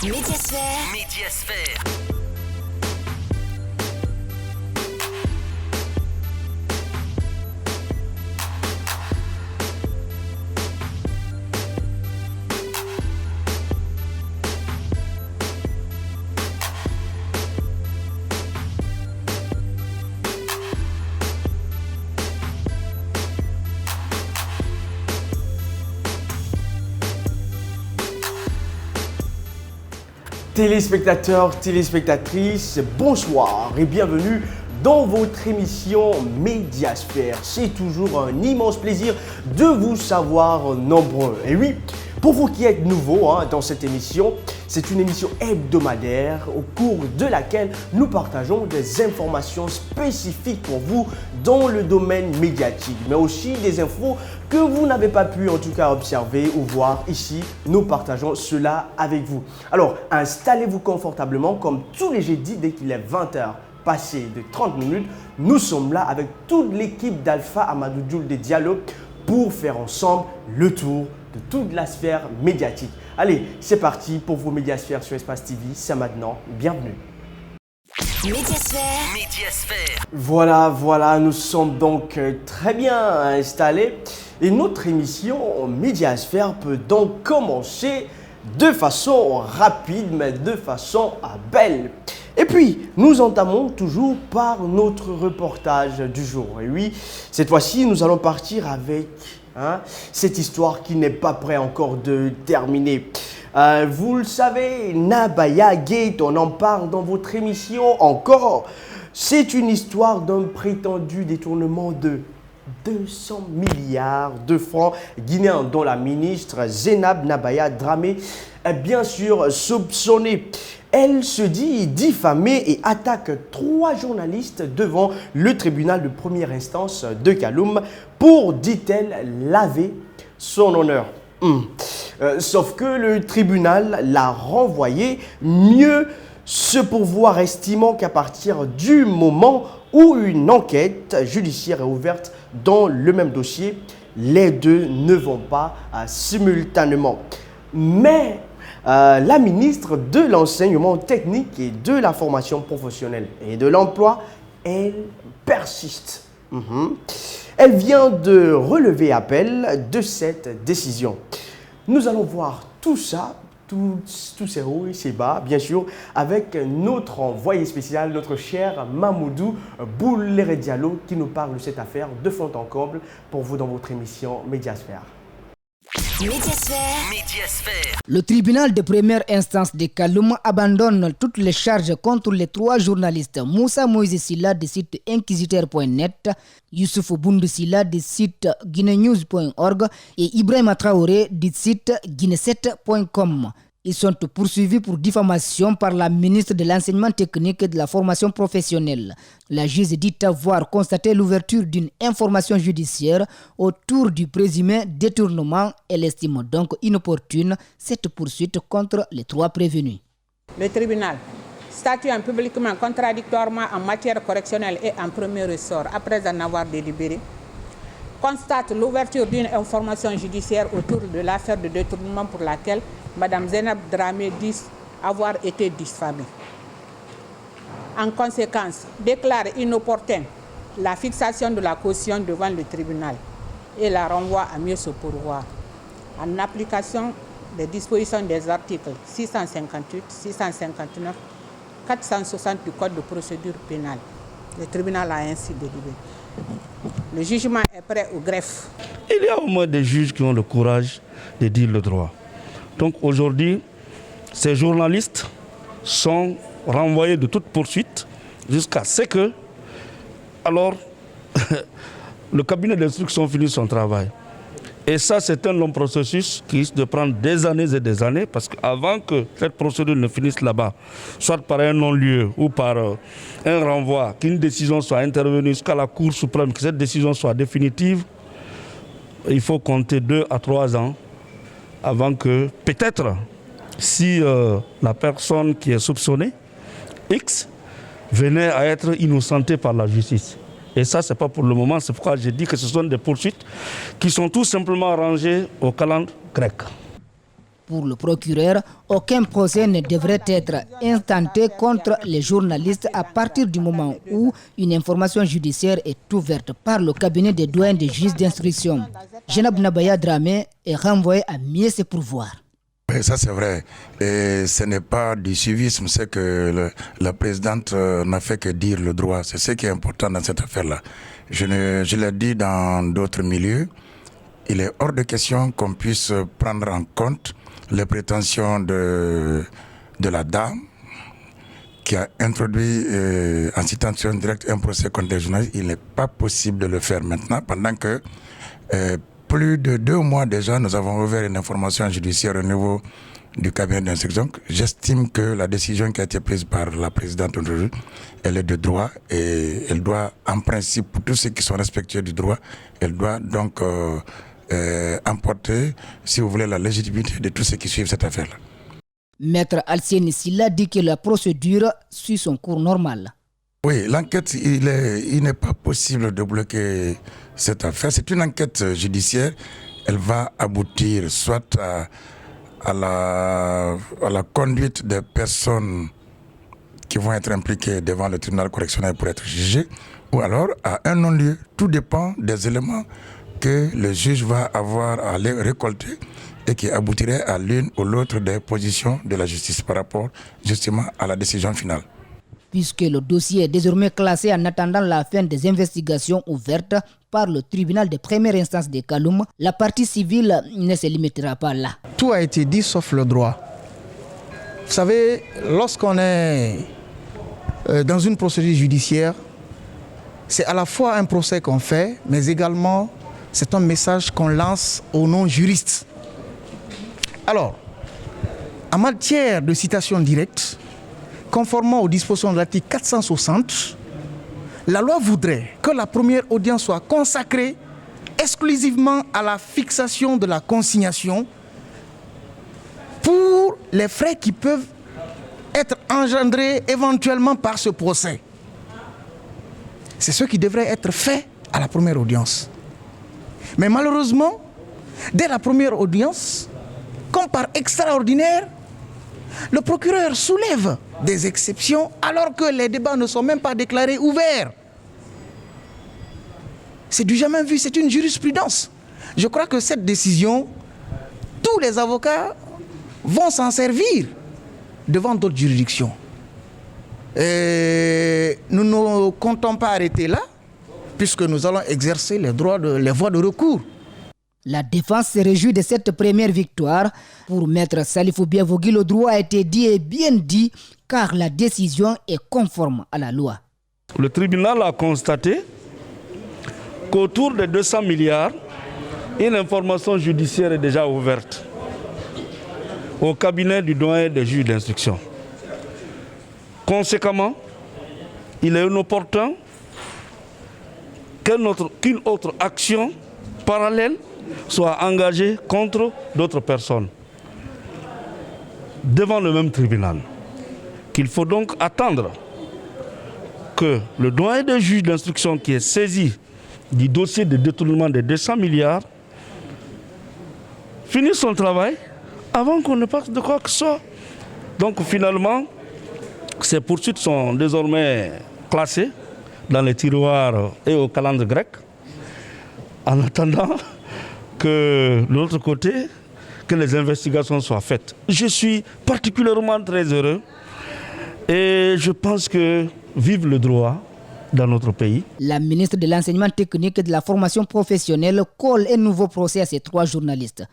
Médiasphère. Médiasphère. Téléspectateurs, téléspectatrices, bonsoir et bienvenue dans votre émission Médiasphère. C'est toujours un immense plaisir de vous savoir nombreux. Et oui, pour vous qui êtes nouveaux dans cette émission, c'est une émission hebdomadaire au cours de laquelle nous partageons des informations spécifiques pour vous dans le domaine médiatique, mais aussi des infos que vous n'avez pas pu en tout cas observer ou voir ici. Nous partageons cela avec vous. Alors, installez-vous confortablement comme tous les jeudis dès qu'il est 20h passé de 30 minutes. Nous sommes là avec toute l'équipe d'Alpha Amadou Djoul de Diallo pour faire ensemble le tour de toute la sphère médiatique. Allez, c'est parti pour vos Médiasphères sur Espace TV. C'est maintenant. Bienvenue. Médiasphère. Médiasphère. Voilà, nous sommes donc très bien installés et notre émission Médiasphère peut donc commencer de façon rapide mais de façon belle. Et puis, nous entamons toujours par notre reportage du jour. Et oui, cette fois-ci, nous allons partir avec cette histoire qui n'est pas près encore de terminer. Vous le savez, Nabaya Gate, on en parle dans votre émission encore. C'est une histoire d'un prétendu détournement de 200 milliards de francs guinéens dont la ministre Zainab Nabaya Dramé est bien sûr soupçonnée. Elle se dit diffamée et attaque 3 journalistes devant le tribunal de première instance de Kaloum pour, dit-elle, laver son honneur. Sauf que le tribunal l'a renvoyée, mieux ce pourvoir estimant qu'à partir du moment où une enquête judiciaire est ouverte dans le même dossier, les deux ne vont pas simultanément. Mais la ministre de l'enseignement technique et de la formation professionnelle et de l'emploi, elle persiste. Elle vient de relever appel de cette décision. Nous allons voir tout ça, tous ces hauts et ces bas, bien sûr, avec notre envoyé spécial, notre cher Mamoudou Boulere Diallo, qui nous parle de cette affaire de fond en comble pour vous dans votre émission Médiasphère. Médiasphère. Médiasphère. Le tribunal de première instance de Kaloum abandonne toutes les charges contre les 3 journalistes Moussa Moïse Silla du site inquisiteur.net, Youssouf Boundou Silla du site guinenews.org et Ibrahima Traoré du site guinéset.com. Ils sont poursuivis pour diffamation par la ministre de l'Enseignement technique et de la formation professionnelle. La juge dit avoir constaté l'ouverture d'une information judiciaire autour du présumé détournement. Elle estime donc inopportune cette poursuite contre les 3 prévenus. Le tribunal, statuant publiquement contradictoirement en matière correctionnelle et en premier ressort après en avoir délibéré, constate l'ouverture d'une information judiciaire autour de l'affaire de détournement pour laquelle Mme Zainab Dramé dit avoir été diffamée. En conséquence, déclare inopportune la fixation de la caution devant le tribunal et la renvoie à mieux se pourvoir, en application des dispositions des articles 658, 659, 460 du Code de procédure pénale. Le tribunal a ainsi délibéré. Le jugement est prêt au greffe. Il y a au moins des juges qui ont le courage de dire le droit. Donc aujourd'hui, ces journalistes sont renvoyés de toute poursuite jusqu'à ce que, alors, le cabinet d'instruction finisse son travail. Et ça, c'est un long processus qui risque de prendre des années et des années, parce qu'avant que cette procédure ne finisse là-bas, soit par un non-lieu ou par un renvoi, qu'une décision soit intervenue jusqu'à la Cour suprême, que cette décision soit définitive, il faut compter 2 à 3 ans avant que, peut-être, si la personne qui est soupçonnée, X, venait à être innocentée par la justice. Et ça, ce n'est pas pour le moment, c'est pourquoi j'ai dit que ce sont des poursuites qui sont tout simplement rangées au calendrier grec. Pour le procureur, aucun procès ne devrait être intenté contre les journalistes à partir du moment où une information judiciaire est ouverte par le cabinet des doyens des juges d'instruction. Jenab Nabaya Dramé est renvoyé à mieux se pourvoir. Oui, ça c'est vrai. Et ce n'est pas du civisme, c'est que la présidente n'a fait que dire le droit. C'est ce qui est important dans cette affaire-là. Je l'ai dit dans d'autres milieux, il est hors de question qu'on puisse prendre en compte les prétentions de la dame qui a introduit en citation directe un procès contre les journalistes. Il n'est pas possible de le faire maintenant pendant que plus de 2 mois déjà, nous avons ouvert une information judiciaire au niveau du cabinet d'instruction. J'estime que la décision qui a été prise par la présidente aujourd'hui, elle est de droit et elle doit, en principe, pour tous ceux qui sont respectueux du droit, elle doit donc emporter, si vous voulez, la légitimité de tous ceux qui suivent cette affaire-là. Maître Alcieni Silla dit que la procédure suit son cours normal. Oui, l'enquête, il n'est pas possible de bloquer cette affaire. C'est une enquête judiciaire. Elle va aboutir soit à la conduite des personnes qui vont être impliquées devant le tribunal correctionnel pour être jugées, ou alors à un non-lieu. Tout dépend des éléments que le juge va avoir à les récolter et qui aboutirait à l'une ou l'autre des positions de la justice par rapport justement à la décision finale. Puisque le dossier est désormais classé en attendant la fin des investigations ouvertes par le tribunal de première instance de Kaloum, la partie civile ne se limitera pas là. Tout a été dit sauf le droit. Vous savez, lorsqu'on est dans une procédure judiciaire, c'est à la fois un procès qu'on fait, mais également c'est un message qu'on lance aux non-juristes. Alors, en matière de citation directe, conformément aux dispositions de l'article 460, la loi voudrait que la première audience soit consacrée exclusivement à la fixation de la consignation pour les frais qui peuvent être engendrés éventuellement par ce procès. C'est ce qui devrait être fait à la première audience. Mais malheureusement, dès la première audience, comme par extraordinaire, le procureur soulève des exceptions alors que les débats ne sont même pas déclarés ouverts. C'est du jamais vu, c'est une jurisprudence. Je crois que cette décision, tous les avocats vont s'en servir devant d'autres juridictions. Et nous ne comptons pas arrêter là, puisque nous allons exercer les voies de recours. La défense se réjouit de cette première victoire. Pour Maître Salifou Biavogui, le droit a été dit et bien dit, car la décision est conforme à la loi. Le tribunal a constaté qu'autour de 200 milliards, une information judiciaire est déjà ouverte au cabinet du doyen des juges d'instruction. Conséquemment, il est inopportun qu'une autre action parallèle soit engagée contre d'autres personnes devant le même tribunal. Qu'il faut donc attendre que le doyen des juges d'instruction qui est saisi du dossier de détournement de 200 milliards finisse son travail avant qu'on ne passe de quoi que ce soit. Donc finalement, ces poursuites sont désormais classées dans les tiroirs et au calendrier grec, en attendant que de l'autre côté, que les investigations soient faites. Je suis particulièrement très heureux et je pense que vive le droit dans notre pays. La ministre de l'Enseignement technique et de la formation professionnelle colle un nouveau procès à ces 3 journalistes.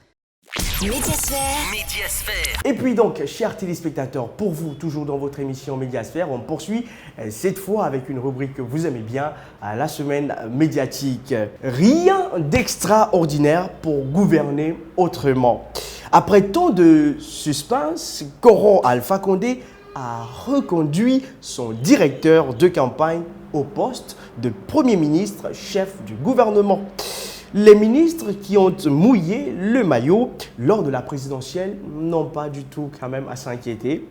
Médiasphère. Et puis donc, chers téléspectateurs, pour vous, toujours dans votre émission Médiasphère, on poursuit cette fois avec une rubrique que vous aimez bien, la semaine médiatique. Rien d'extraordinaire pour gouverner autrement. Après tant de suspense, Koron Alpha Condé a reconduit son directeur de campagne au poste de Premier ministre, chef du gouvernement. Les ministres qui ont mouillé le maillot lors de la présidentielle n'ont pas du tout quand même à s'inquiéter.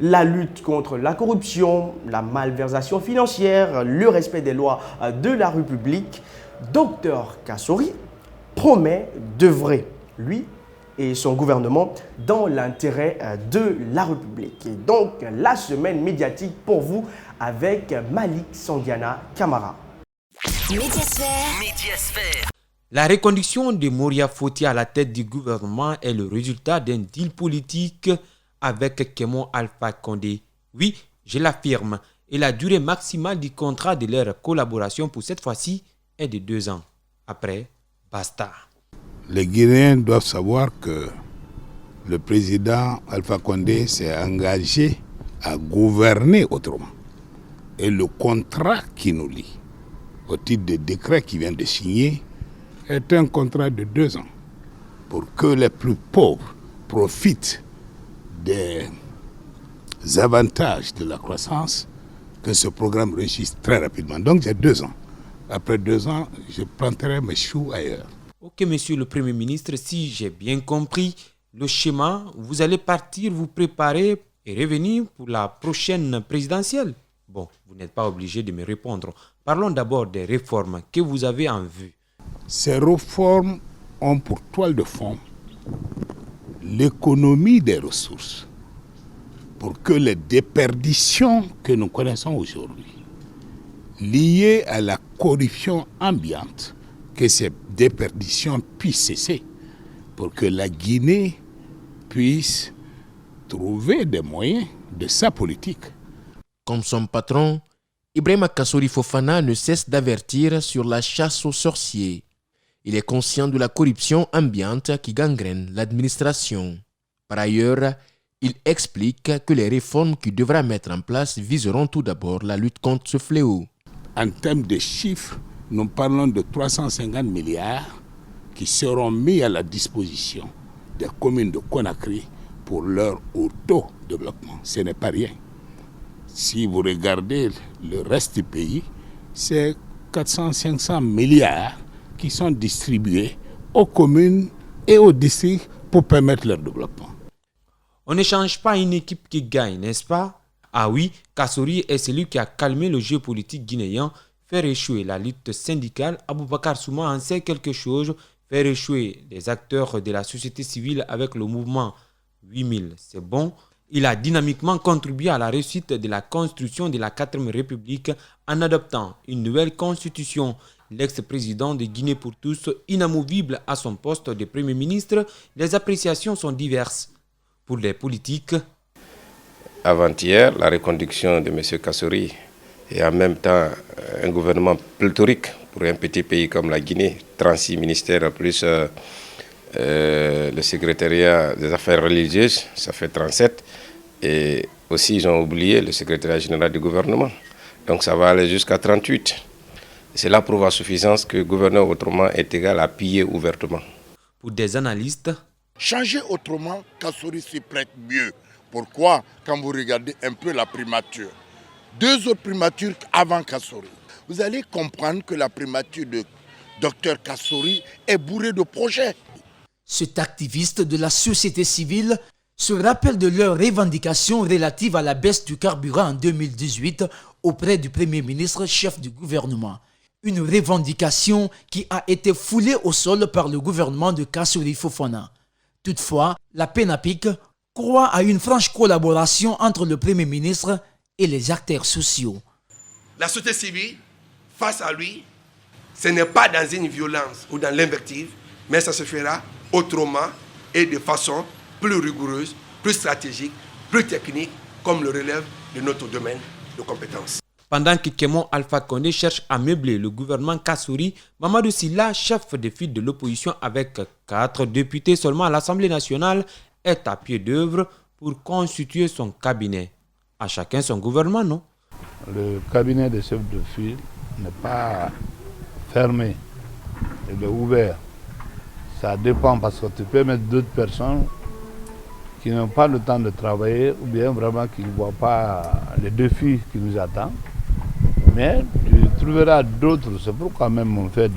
La lutte contre la corruption, la malversation financière, le respect des lois de la République, Dr Kassori promet d'œuvrer, lui, et son gouvernement dans l'intérêt de la République. Et donc, la semaine médiatique pour vous avec Malik Sandiana Camara. Médiasphère. La reconduction de Moria Foti à la tête du gouvernement est le résultat d'un deal politique avec Kémon Alpha Condé. Oui, je l'affirme, et la durée maximale du contrat de leur collaboration pour cette fois-ci est de 2 ans. Après, basta. Les Guinéens doivent savoir que le président Alpha Condé s'est engagé à gouverner autrement. Et le contrat qui nous lie, au titre des décrets qu'il vient de signer, est un contrat de 2 ans pour que les plus pauvres profitent des avantages de la croissance, que ce programme réussisse très rapidement. Donc j'ai 2 ans. Après 2 ans, je planterai mes choux ailleurs. Ok, monsieur le Premier ministre, si j'ai bien compris le schéma, vous allez partir, vous préparer et revenir pour la prochaine présidentielle. Bon, vous n'êtes pas obligé de me répondre. Parlons d'abord des réformes que vous avez en vue. Ces réformes ont pour toile de fond l'économie des ressources pour que les déperditions que nous connaissons aujourd'hui, liées à la corruption ambiante, que ces déperditions puissent cesser, pour que la Guinée puisse trouver des moyens de sa politique. Comme son patron, Ibrahima Kassory Fofana ne cesse d'avertir sur la chasse aux sorciers. Il est conscient de la corruption ambiante qui gangrène l'administration. Par ailleurs, il explique que les réformes qu'il devra mettre en place viseront tout d'abord la lutte contre ce fléau. En termes de chiffres, nous parlons de 350 milliards qui seront mis à la disposition des communes de Conakry pour leur auto-développement. Ce n'est pas rien. Si vous regardez le reste du pays, c'est 400-500 milliards qui sont distribués aux communes et aux districts pour permettre leur développement. On ne change pas une équipe qui gagne, n'est-ce pas? Ah oui, Kassory est celui qui a calmé le jeu politique guinéen, faire échouer la lutte syndicale. Aboubakar Souma en sait quelque chose, faire échouer les acteurs de la société civile avec le mouvement 8000, c'est bon. Il a dynamiquement contribué à la réussite de la construction de la 4e République en adoptant une nouvelle constitution. L'ex-président de Guinée pour tous, inamovible à son poste de Premier ministre, les appréciations sont diverses. Pour les politiques, avant-hier, la reconduction de M. Kassory et en même temps un gouvernement pléthorique pour un petit pays comme la Guinée, 36 ministères plus le secrétariat des affaires religieuses, ça fait 37. Et aussi, ils ont oublié le secrétariat général du gouvernement. Donc ça va aller jusqu'à 38. Cela prouve à suffisance que gouverner autrement est égal à piller ouvertement. Pour des analystes, changer autrement, Kassory s'y prête mieux. Pourquoi? Quand vous regardez un peu la primature, 2 autres primatures avant Kassory, vous allez comprendre que la primature de Dr Kassory est bourrée de projets. Cet activiste de la société civile se rappelle de leurs revendications relatives à la baisse du carburant en 2018 auprès du Premier ministre chef du gouvernement. Une revendication qui a été foulée au sol par le gouvernement de Kassory Fofana. Toutefois, la PENAPIC croit à une franche collaboration entre le Premier ministre et les acteurs sociaux. La société civile, face à lui, ce n'est pas dans une violence ou dans l'invective, mais ça se fera autrement et de façon plus rigoureuse, plus stratégique, plus technique, comme le relève de notre domaine de compétences. Pendant que Kémon Alpha Condé cherche à meubler le gouvernement Kassory, Mamadou Sylla, chef de file de l'opposition avec 4 députés seulement à l'Assemblée nationale, est à pied d'œuvre pour constituer son cabinet. À chacun son gouvernement, non? Le cabinet des chefs de file n'est pas fermé, il est ouvert. Ça dépend parce que tu peux mettre d'autres personnes qui n'ont pas le temps de travailler ou bien vraiment qui ne voient pas les défis qui nous attendent. Mais tu trouveras d'autres, c'est pourquoi même on fait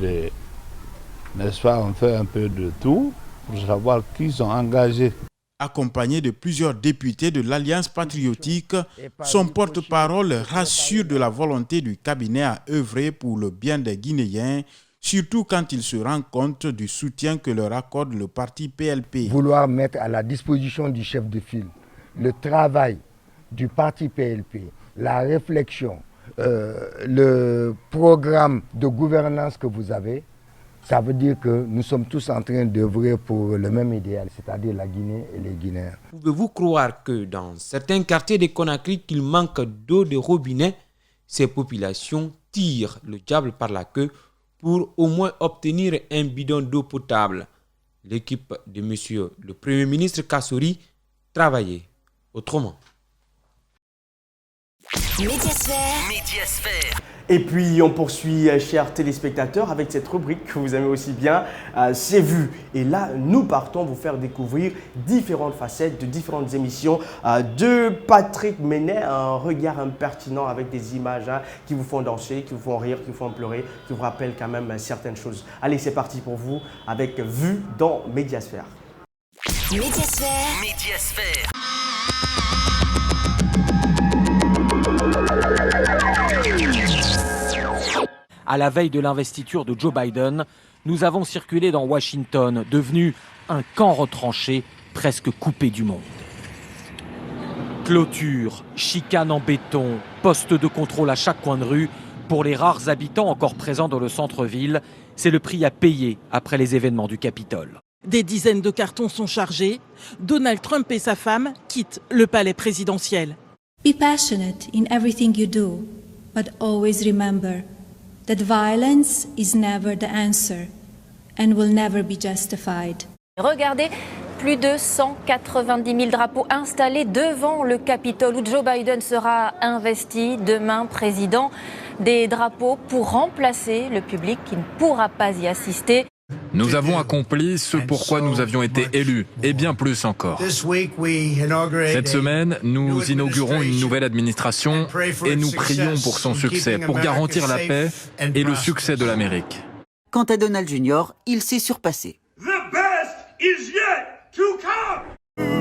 n'est-ce pas, on fait un peu de tout pour savoir qui sont engagés. Accompagné de plusieurs députés de l'Alliance patriotique, son porte-parole rassure de la volonté du cabinet à œuvrer pour le bien des Guinéens, surtout quand ils se rendent compte du soutien que leur accorde le parti PLP. Vouloir mettre à la disposition du chef de file le travail du parti PLP, la réflexion, le programme de gouvernance que vous avez, ça veut dire que nous sommes tous en train d'œuvrer pour le même idéal, c'est-à-dire la Guinée et les Guinéens. Pouvez-vous croire que dans certains quartiers de Conakry qu'il manque d'eau de robinet, ces populations tirent le diable par la queue pour au moins obtenir un bidon d'eau potable? L'équipe de monsieur le Premier ministre Kassory travaillait autrement. Médiasphère. Et puis on poursuit, chers téléspectateurs, avec cette rubrique que vous aimez aussi bien, C'est vu. Et là, nous partons vous faire découvrir différentes facettes de différentes émissions de Patrick Menet, un regard impertinent avec des images qui vous font danser, qui vous font rire, qui vous font pleurer, qui vous rappellent quand même certaines choses. Allez, c'est parti pour vous avec Vu dans Médiasphère. Médiasphère. À la veille de l'investiture de Joe Biden, nous avons circulé dans Washington, devenu un camp retranché, presque coupé du monde. Clôture, chicane en béton, poste de contrôle à chaque coin de rue. Pour les rares habitants encore présents dans le centre-ville, c'est le prix à payer après les événements du Capitole. Des dizaines de cartons sont chargés. Donald Trump et sa femme quittent le palais présidentiel. Be passionate in everything you do, but always remember that violence is never the answer and will never be justified. Regardez, plus de 190 000 drapeaux installés devant le Capitole où Joe Biden sera investi demain président. Des drapeaux pour remplacer le public qui ne pourra pas y assister. Nous avons accompli ce pourquoi nous avions été élus, et bien plus encore. Cette semaine, nous inaugurons une nouvelle administration et nous prions pour son succès, pour garantir la paix et le succès de l'Amérique. Quant à Donald Jr., il s'est surpassé.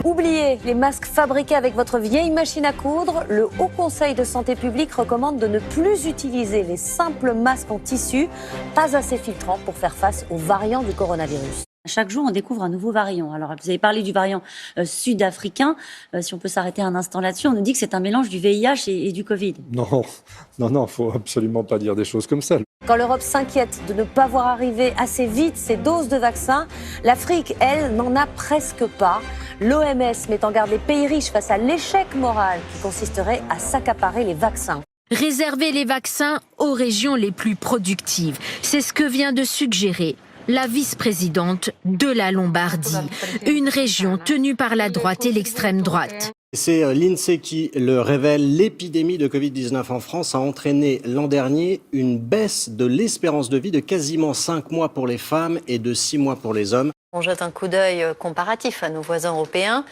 Oubliez les masques fabriqués avec votre vieille machine à coudre. Le Haut Conseil de santé publique recommande de ne plus utiliser les simples masques en tissu, pas assez filtrants pour faire face aux variants du coronavirus. Chaque jour, on découvre un nouveau variant. Alors, vous avez parlé du variant sud-africain. Si on peut s'arrêter un instant là-dessus, on nous dit que c'est un mélange du VIH et du Covid. Non, faut absolument pas dire des choses comme ça. Quand l'Europe s'inquiète de ne pas voir arriver assez vite ces doses de vaccins, l'Afrique, elle, n'en a presque pas. L'OMS met en garde les pays riches face à l'échec moral qui consisterait à s'accaparer les vaccins. Réserver les vaccins aux régions les plus productives, c'est ce que vient de suggérer la vice-présidente de la Lombardie, une région tenue par la droite et l'extrême droite. C'est l'INSEE qui le révèle, l'épidémie de Covid-19 en France a entraîné l'an dernier une baisse de l'espérance de vie de quasiment 5 mois pour les femmes et de 6 mois pour les hommes. On jette un coup d'œil comparatif à nos voisins européens.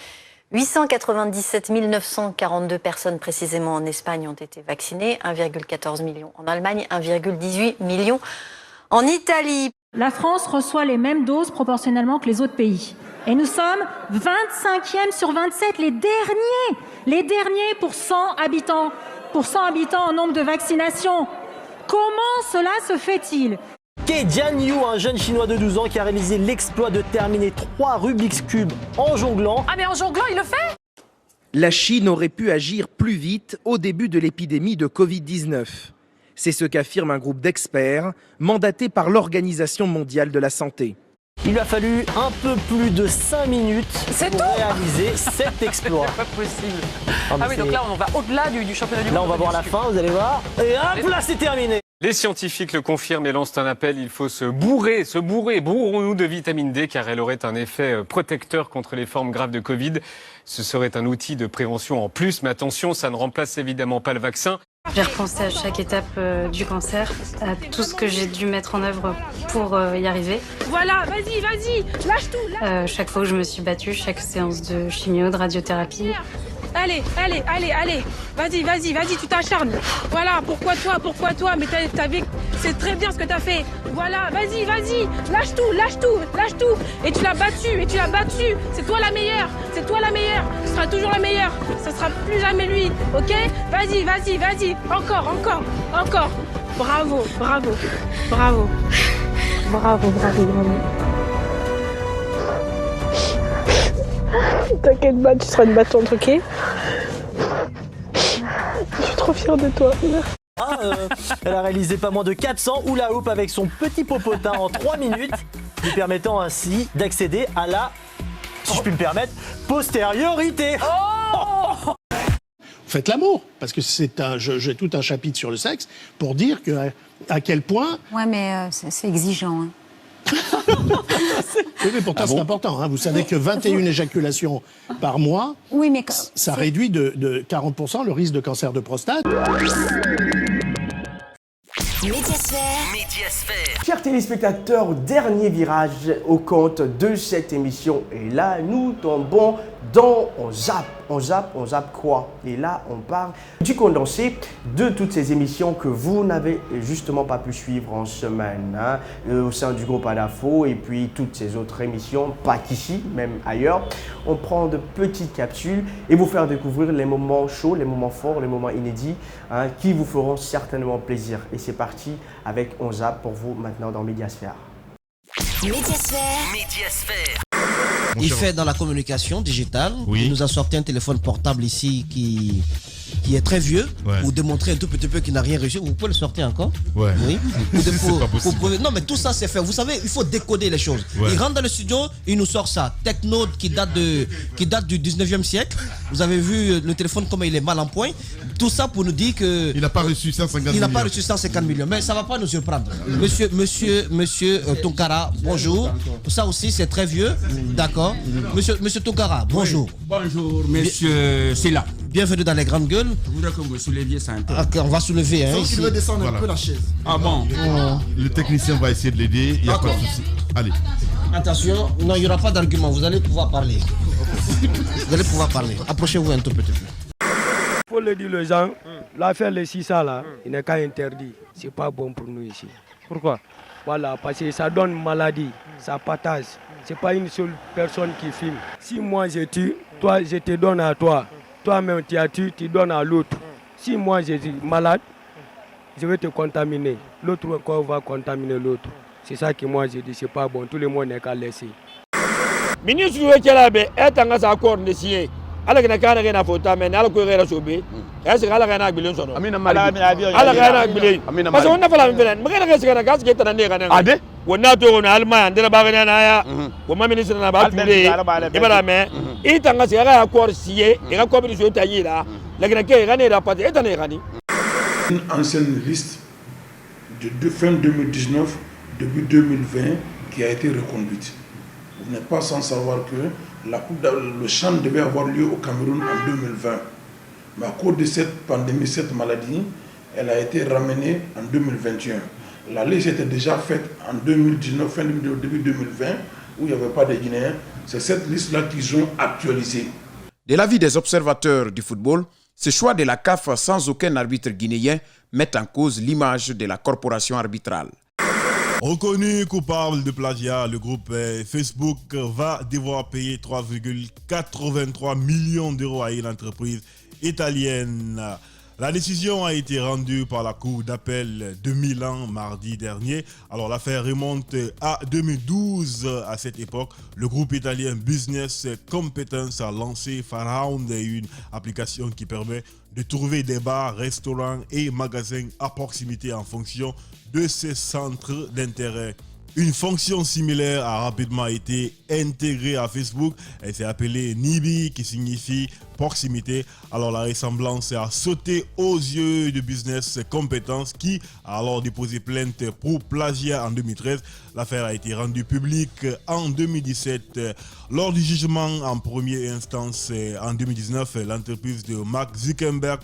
897 942 personnes précisément en Espagne ont été vaccinées, 1,14 million en Allemagne, 1,18 million en Italie. La France reçoit les mêmes doses proportionnellement que les autres pays. Et nous sommes 25e sur 27, les derniers pour 100 habitants en nombre de vaccinations. Comment cela se fait-il ? Ke Jianyu, un jeune chinois de 12 ans qui a réalisé l'exploit de terminer 3 Rubik's Cube en jonglant. Ah mais en jonglant, il le fait ? La Chine aurait pu agir plus vite au début de l'épidémie de Covid-19. C'est ce qu'affirme un groupe d'experts mandaté par l'Organisation mondiale de la santé. Il lui a fallu un peu plus de 5 minutes pour réaliser cet exploit. C'est pas possible. Ah oui, donc là on va au-delà du championnat du monde. Là on va voir la fin, vous allez voir. Et hop là, c'est terminé. Les scientifiques le confirment et lancent un appel. Il faut se bourrer, bourrons-nous de vitamine D car elle aurait un effet protecteur contre les formes graves de Covid. Ce serait un outil de prévention en plus, mais attention, ça ne remplace évidemment pas le vaccin. J'ai repensé à chaque étape du cancer, à tout ce que j'ai dû mettre en œuvre pour y arriver. Voilà, vas-y, lâche tout. Chaque fois que je me suis battue, chaque séance de chimio, de radiothérapie. Allez, vas-y, tu t'acharnes. Voilà, pourquoi toi, mais c'est très bien ce que t'as fait. Voilà, vas-y, lâche tout. Et tu l'as battu, c'est toi la meilleure, tu seras toujours la meilleure, ça sera plus jamais lui, ok ? Vas-y, encore. Bravo. Bravo, vraiment. T'inquiète pas, tu seras une battante, ok? Je suis trop fière de toi. Elle a réalisé pas moins de 400 hula hoop avec son petit popotin en 3 minutes, lui permettant ainsi d'accéder à la, si je puis me permettre, postériorité. Faites l'amour, parce que j'ai tout un chapitre sur le sexe pour dire à quel point... Ouais, mais c'est exigeant. Hein. Oui, mais pourtant c'est important. Hein. Vous savez que 21 éjaculations par mois, oui, mais ça réduit de 40% le risque de cancer de prostate. Médiasphère. Chers téléspectateurs, dernier virage au compte de cette émission. Et là, nous tombons dans On zappe quoi? Et là, on parle du condensé de toutes ces émissions que vous n'avez justement pas pu suivre en semaine, hein, au sein du groupe Adafo et puis toutes ces autres émissions, pas qu'ici, même ailleurs. On prend de petites capsules et vous faire découvrir les moments chauds, les moments forts, les moments inédits, hein, qui vous feront certainement plaisir. Et c'est parti avec On zappe pour vous maintenant dans Médiasphère. Médiasphère. Il fait dans la communication digitale. Oui. Il nous a sorti un téléphone portable ici qui est très vieux, pour démontrer un tout petit peu qu'il n'a rien reçu. Vous pouvez le sortir encore? Ouais. Oui. C'est pas possible. Non, mais tout ça c'est fait. Vous savez, il faut décoder les choses. Ouais. Il rentre dans le studio, il nous sort ça. Techno qui date du 19e siècle. Vous avez vu le téléphone comment il est mal en point. Tout ça pour nous dire que il n'a pas reçu 150 millions. Il n'a pas reçu 150 millions. Mais ça ne va pas nous surprendre. Monsieur Tonkara, bonjour. Ça aussi c'est très vieux. D'accord. Monsieur Tonkara, bonjour. Oui. Bonjour, monsieur Silla. Bienvenue dans les grandes gueules. Je voudrais que vous souleviez ça un peu. Okay, on va soulever. Hein, il veut descendre un peu la chaise. Ah bon? Le technicien va essayer de l'aider. Il n'y a pas de souci. Allez. Attention, non, il n'y aura pas d'argument. Vous allez pouvoir parler. Vous allez pouvoir parler. Approchez-vous un tout petit peu. Il faut le dire aux gens, l'affaire des 600 là, il n'est qu'à interdit. C'est pas bon pour nous ici. Pourquoi? Voilà, parce que ça donne maladie, ça partage. C'est pas une seule personne qui filme. Si moi je tue, toi je te donne à toi. Toi-même tu as tué, tu donnes à l'autre. Si moi je suis malade, je vais te contaminer. L'autre encore va contaminer l'autre. C'est ça que moi je dis, c'est pas bon. Tout le monde n'est qu'à laisser. Ministre Wekelabe est en accord de signer. Ala kana kana kana fota men ala ko gera sobe est-ce que ala kana bilon sono amina mali ala kana bilon parce que on na fala men ma kana kana gas ke tan ne kana ade wonna to on alma ndela ba kana na ya ko ma ministre na ba tule e bara me e tanga se ga accord signé e ga ko bi so tayira la kana ke kana da pas e tan ne kana une ancienne liste de fin 2019 début 2020 qui a été reconduite. Vous n'êtes pas sans savoir que le chant devait avoir lieu au Cameroun en 2020. Mais à cause de cette pandémie, cette maladie, elle a été ramenée en 2021. La liste était déjà faite en 2019, fin début 2020, où il n'y avait pas de Guinéens. C'est cette liste-là qu'ils ont actualisée. De l'avis des observateurs du football, ce choix de la CAF sans aucun arbitre guinéen met en cause l'image de la corporation arbitrale. Reconnu coupable de plagiat, le groupe Facebook va devoir payer 3,83 millions d'euros à une entreprise italienne. La décision a été rendue par la Cour d'appel de Milan mardi dernier. Alors l'affaire remonte à 2012. À cette époque, le groupe italien Business Competence a lancé Farhound, une application qui permet de trouver des bars, restaurants et magasins à proximité en fonction de ces centres d'intérêt. Une fonction similaire a rapidement été intégrée à Facebook. Elle s'est appelée Nibi, qui signifie proximité. Alors la ressemblance a sauté aux yeux de Business Competence, qui a alors déposé plainte pour plagiat en 2013. L'affaire a été rendue publique en 2017. Lors du jugement en première instance en 2019, l'entreprise de Mark Zuckerberg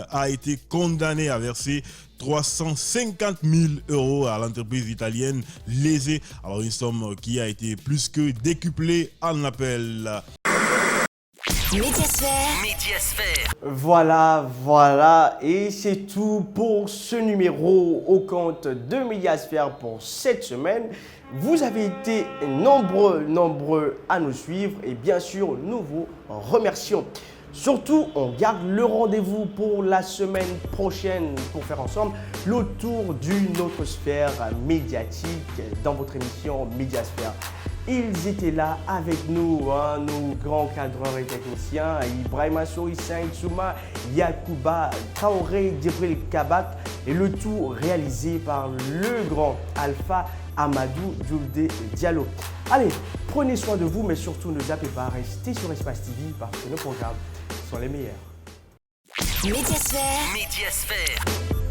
a été condamnée à verser 350 000 euros à l'entreprise italienne lésée. Alors une somme qui a été plus que décuplée en appel. Médiasphère. Voilà, et c'est tout pour ce numéro au compte de Médiasphère pour cette semaine. Vous avez été nombreux à nous suivre et bien sûr, nous vous remercions. Surtout, on garde le rendez-vous pour la semaine prochaine pour faire ensemble le tour d'une autre sphère médiatique dans votre émission Médiasphère. Ils étaient là avec nous, nos grands cadreurs et techniciens, Ibrahima Souri, Saïd Souma, Yacouba Traoré, Djibril Kabak, et le tout réalisé par le grand Alpha Amadou Djoulde Diallo. Allez, prenez soin de vous, mais surtout ne zappez pas, restez sur Espace TV parce que nos programmes sont les meilleurs. Médiasphère.